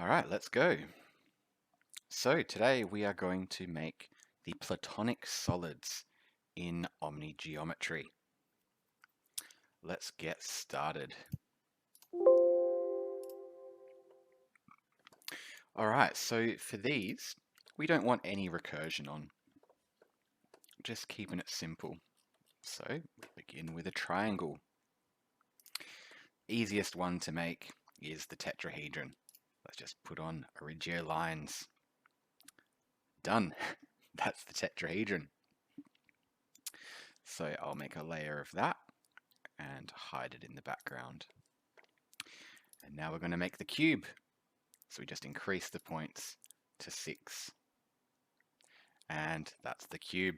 All right, let's go. So today we are going to make the Platonic solids in OmniGeometry. Let's get started. All right, so for these, we don't want any recursion on, just keeping it simple. So we begin with a triangle. Easiest one to make is the tetrahedron. Let's just put on origio lines. Done. That's the tetrahedron. So I'll make a layer of that and hide it in the background. And now we're going to make the cube. So we just increase the points to 6. And that's the cube.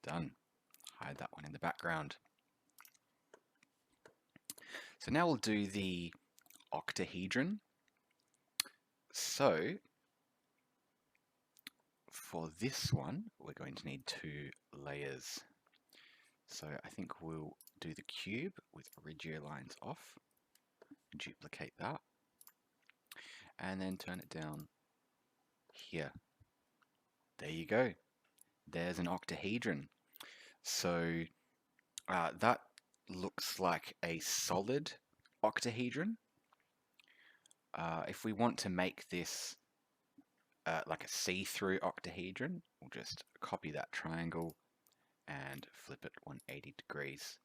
Done. Hide that one in the background. So now we'll do the octahedron. So for this one, we're going to need 2 layers. So I think we'll do the cube with origio lines off, duplicate that, and then turn it down here. There you go. There's an octahedron. So that looks like a solid octahedron. If we want to make this like a see-through octahedron, we'll just copy that triangle and flip it 180 degrees.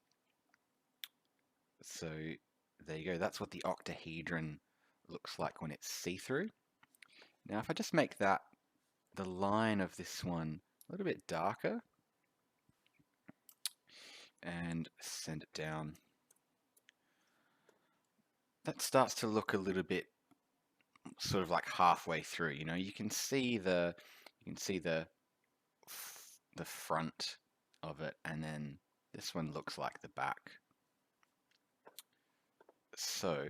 So there you go. That's what the octahedron looks like when it's see-through. Now if I just make that, the line of this one a little bit darker, and send it down, that starts to look a little bit sort of like halfway through. You know, you can see the front of it, and then this one looks like the back. So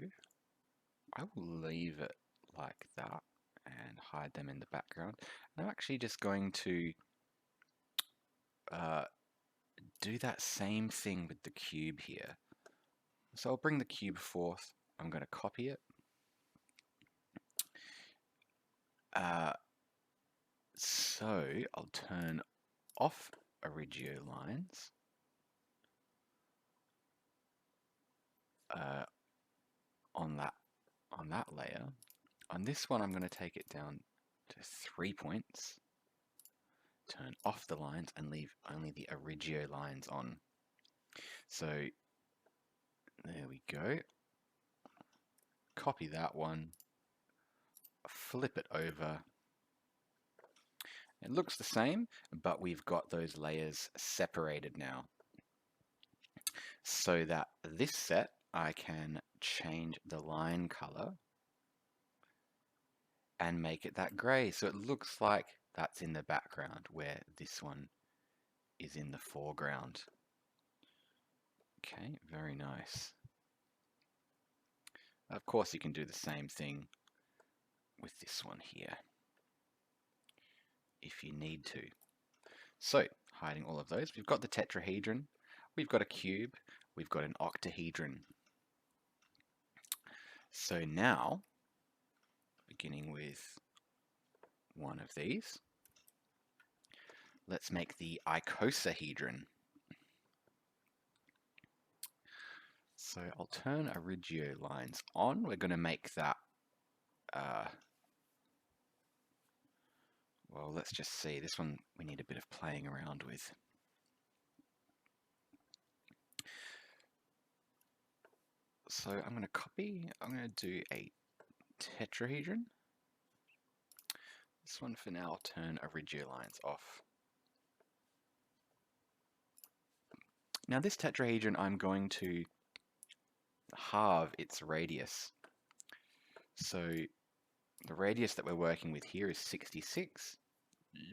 I will leave it like that and hide them in the background. I'm actually just going to do that same thing with the cube here. So I'll bring the cube forth. I'm going to copy it. So I'll turn off origio lines. On that layer. On this one, I'm going to take it down to 3 points. Turn off the lines and leave only the origio lines on. So there we go. Copy that one. Flip it over. It looks the same, but we've got those layers separated now. So that this set, I can change the line color and make it that gray. So it looks like that's in the background where this one is in the foreground. Okay, very nice. Of course, you can do the same thing with this one here if you need to. So, hiding all of those, we've got the tetrahedron, we've got a cube, we've got an octahedron. So now, beginning with one of these, let's make the icosahedron. So I'll turn origio lines on. We're going to make that, well, let's just see. This one we need a bit of playing around with. So I'm going to copy, I'm going to do a tetrahedron. This one for now, I'll turn origio lines off. Now this tetrahedron, I'm going to halve its radius. So the radius that we're working with here is 66.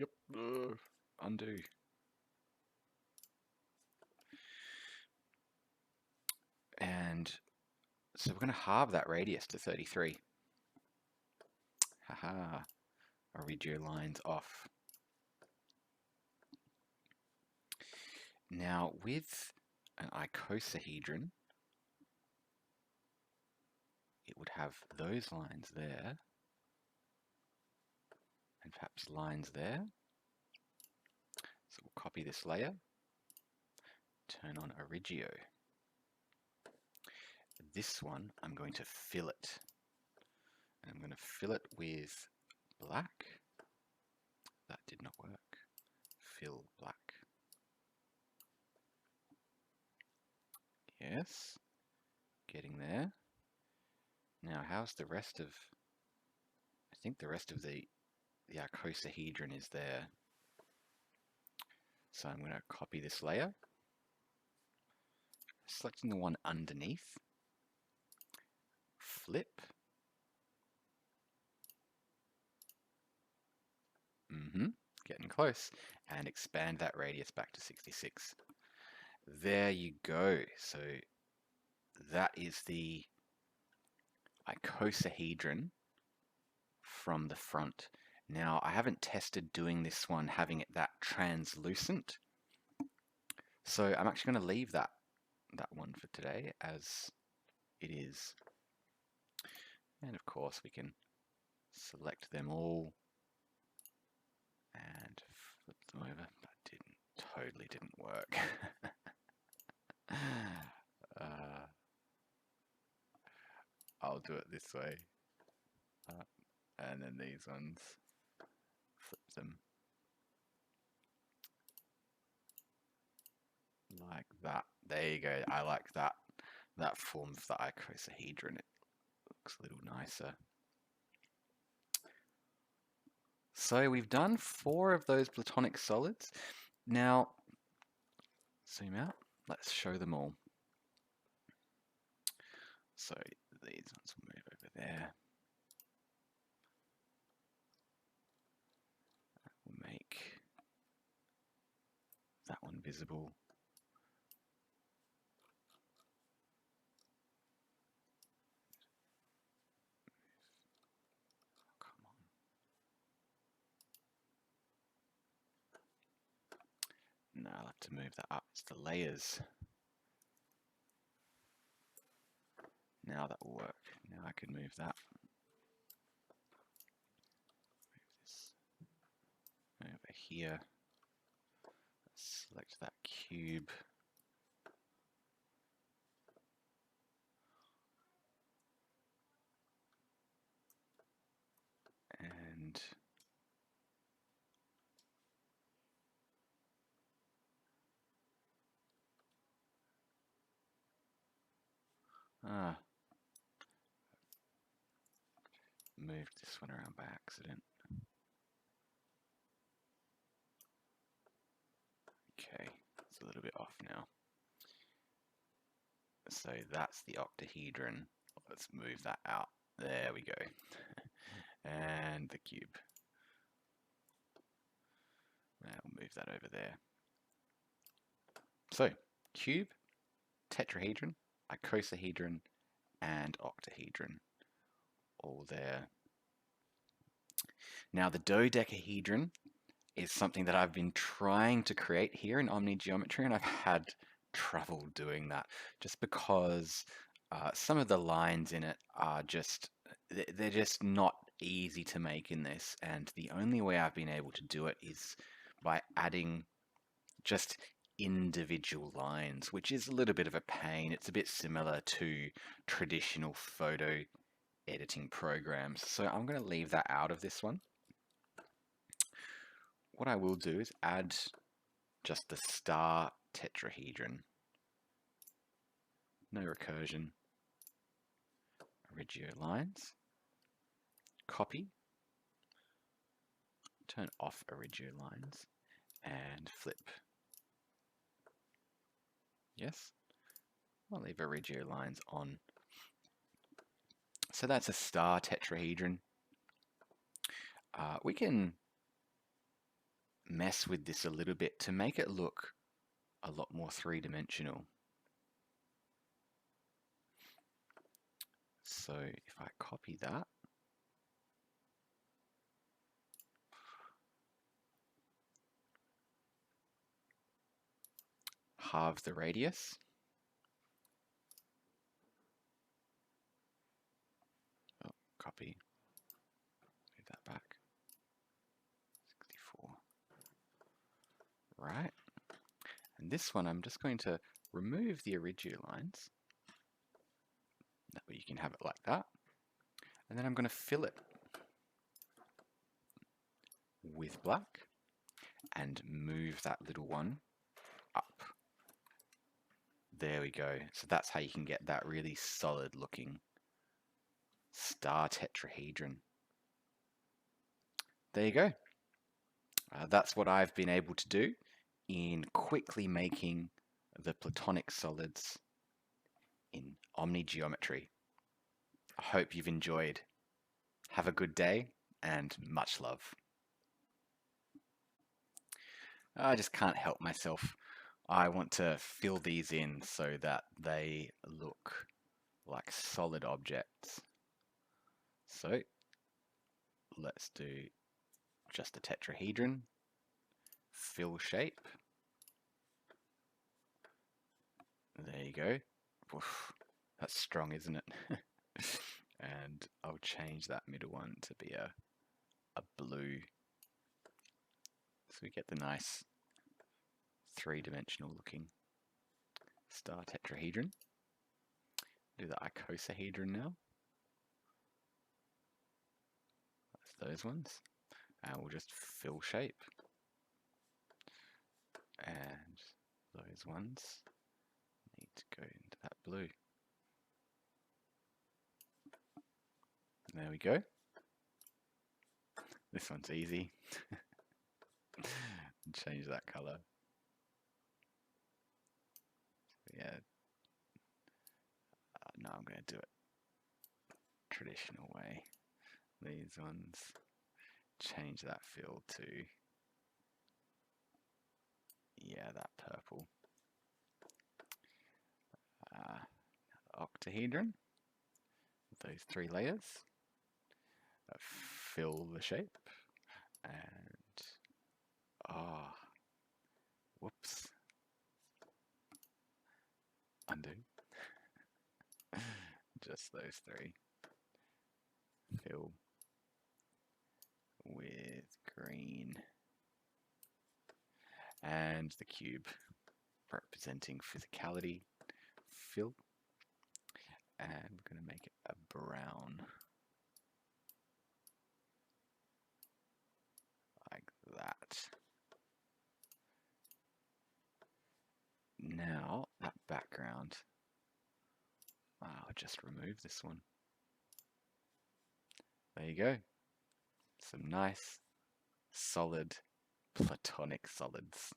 Yep, undo. And so we're going to halve that radius to 33. Haha, origio lines off. Now with an icosahedron, it would have those lines there, and perhaps lines there. So we'll copy this layer, turn on Origio. This one, I'm going to fill it. And I'm going to fill it with black. That did not work. Fill black. Yes, getting there. Now, how's the rest of... I think the rest of the icosahedron is there. So I'm going to copy this layer, selecting the one underneath, flip, getting close, and expand that radius back to 66. There you go. So that is the icosahedron from the front. Now, I haven't tested doing this one, having it that translucent. So I'm actually going to leave that one for today as it is. And of course, we can select them all and flip them over. That totally didn't work. I'll do it this way. And then these ones, flip them like that. There you go. I like that form of the icosahedron. It looks a little nicer. So we've done 4 of those Platonic solids. Now, zoom out. Let's show them all. So these ones will move over there. We'll make that one visible. Come on. Now I'll have to move that up. It's the layers. Now that will work. Now I can move that. Move this over here. Select that cube. And moved this one around by accident. Okay, it's a little bit off now. So that's the octahedron. Let's move that out. There we go. And the cube. I'll move that over there. So, cube, tetrahedron, icosahedron, and octahedron. All there. Now, the dodecahedron is something that I've been trying to create here in OmniGeometry, and I've had trouble doing that just because some of the lines in it are they're just not easy to make in this, and the only way I've been able to do it is by adding just individual lines, which is a little bit of a pain. It's a bit similar to traditional photo editing programs, so I'm going to leave that out of this one. What I will do is add just the star tetrahedron. No recursion. Origio lines. Copy. Turn off Origio lines and flip. Yes. I'll leave Origio lines on. So that's a star tetrahedron. We can mess with this a little bit to make it look a lot more three-dimensional. So if I copy that, halve the radius, copy. Move that back. 64. Right. And this one, I'm just going to remove the Origio lines. That way you can have it like that. And then I'm going to fill it with black and move that little one up. There we go. So that's how you can get that really solid looking star tetrahedron. There you go. That's what I've been able to do in quickly making the Platonic solids in OmniGeometry. I hope you've enjoyed. Have a good day and much love. I just can't help myself. I want to fill these in so that they look like solid objects. So let's do just a tetrahedron, fill shape. There you go. Oof, that's strong, isn't it? And I'll change that middle one to be a blue. So we get the nice three-dimensional looking star tetrahedron. Do the icosahedron now. That's those ones. And we'll just fill shape. And those ones need to go into that blue. There we go. This one's easy. Change that color. Yeah. No, I'm going to do it traditional way. These ones, change that fill to, yeah, that purple. Octahedron, those three layers. Fill the shape. And, whoops. Undo. Just those three. Fill with green. And the cube, representing physicality. Fill. And we're going to make it a brown. Like that. Now, that background, I'll just remove this one. There you go. Some nice, solid, Platonic solids.